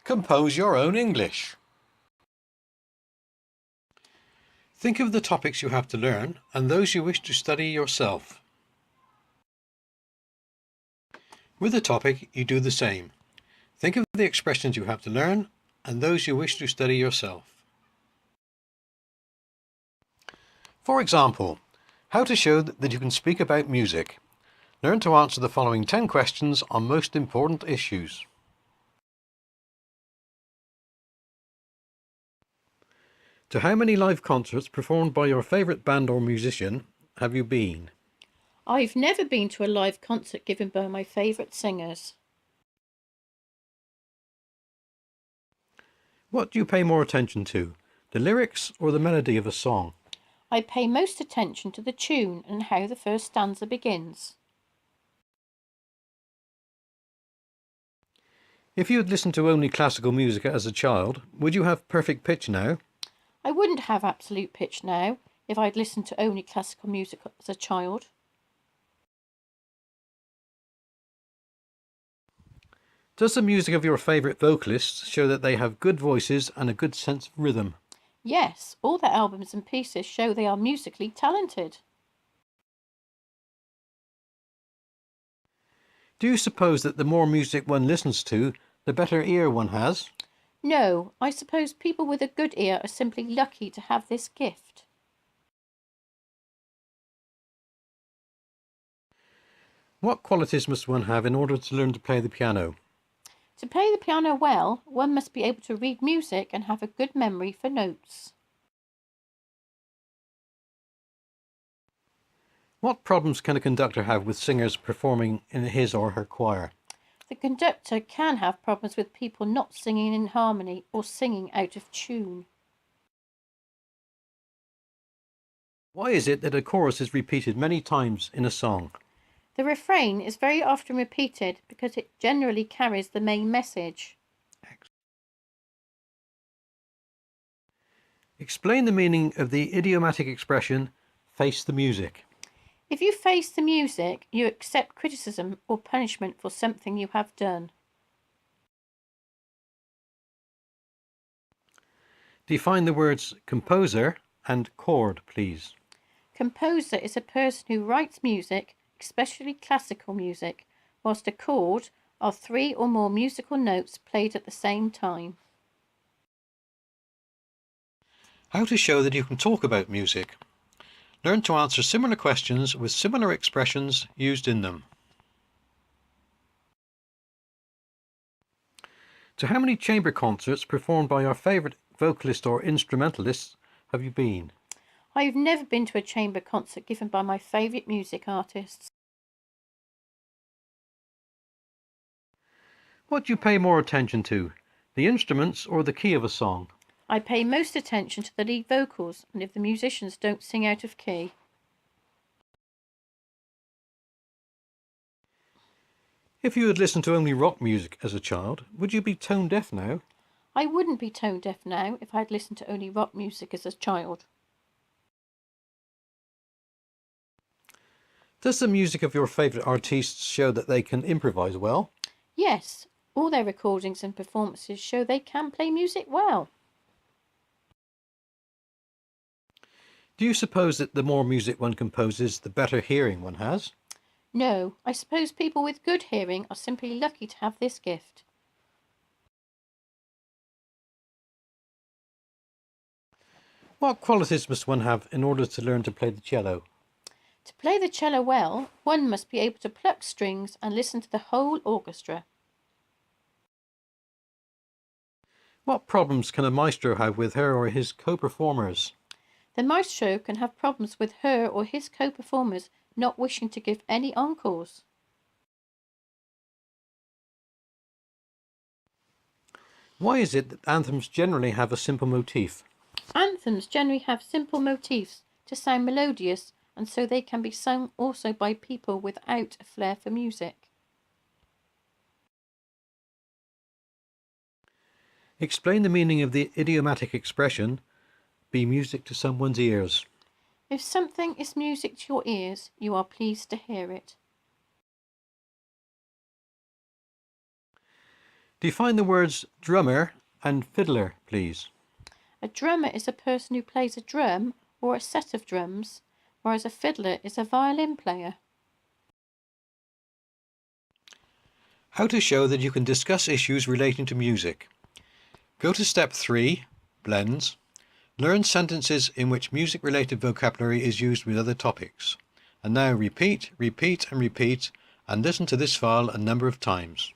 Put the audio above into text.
Compose your own English. Think of the topics you have to learn and those you wish to study yourself. With a topic, you do the same. Think of the expressions you have to learn and those you wish to study yourself. For example, how to show that you can speak about music. Learn to answer the following 10 questions on most important issues. To how many live concerts performed by your favourite band or musician have you been? I've never been to a live concert given by my favourite singers. What do you pay more attention to, the lyrics or the melody of a song? I pay most attention to the tune and how the first stanza begins. If you had listened to only classical music as a child, would you have perfect pitch now? I wouldn't have absolute pitch now if I'd listened to only classical music as a child. Does the music of your favourite vocalists show that they have good voices and a good sense of rhythm? Yes, all their albums and pieces show they are musically talented. Do you suppose that the more music one listens to, the better ear one has? No, I suppose people with a good ear are simply lucky to have this gift. What qualities must one have in order to learn to play the piano? To play the piano well, one must be able to read music and have a good memory for notes. What problems can a conductor have with singers performing in his or her choir? The conductor can have problems with people not singing in harmony or singing out of tune. Why is it that a chorus is repeated many times in a song? The refrain is very often repeated because it generally carries the main message. Explain the meaning of the idiomatic expression, face the music. If you face the music, you accept criticism or punishment for something you have done. Define the words composer and chord, please. Composer is a person who writes music, especially classical music, whilst a chord are 3 or more musical notes played at the same time. How to show that you can talk about music. Learn to answer similar questions with similar expressions used in them. To how many chamber concerts performed by your favourite vocalist or instrumentalist have you been? I've never been to a chamber concert given by my favourite music artists. What do you pay more attention to, the instruments or the key of a song? I pay most attention to the lead vocals and if the musicians don't sing out of key. If you had listened to only rock music as a child, would you be tone deaf now? I wouldn't be tone deaf now if I'd listened to only rock music as a child. Does the music of your favourite artists show that they can improvise well? Yes, all their recordings and performances show they can play music well. Do you suppose that the more music one composes, the better hearing one has? No, I suppose people with good hearing are simply lucky to have this gift. What qualities must one have in order to learn to play the cello? To play the cello well, one must be able to pluck strings and listen to the whole orchestra. What problems can a maestro have with her or his co-performers? The maestro can have problems with her or his co-performers not wishing to give any encores. Why is it that anthems generally have a simple motif? Anthems generally have simple motifs to sound melodious, and so they can be sung also by people without a flair for music. Explain the meaning of the idiomatic expression, be music to someone's ears. If something is music to your ears, you are pleased to hear it. Define the words drummer and fiddler, please. A drummer is a person who plays a drum or a set of drums, whereas a fiddler is a violin player. How to show that you can discuss issues relating to music. Go to step 3, blends. Learn sentences in which music-related vocabulary is used with other topics. And now repeat, repeat and repeat, and listen to this file a number of times.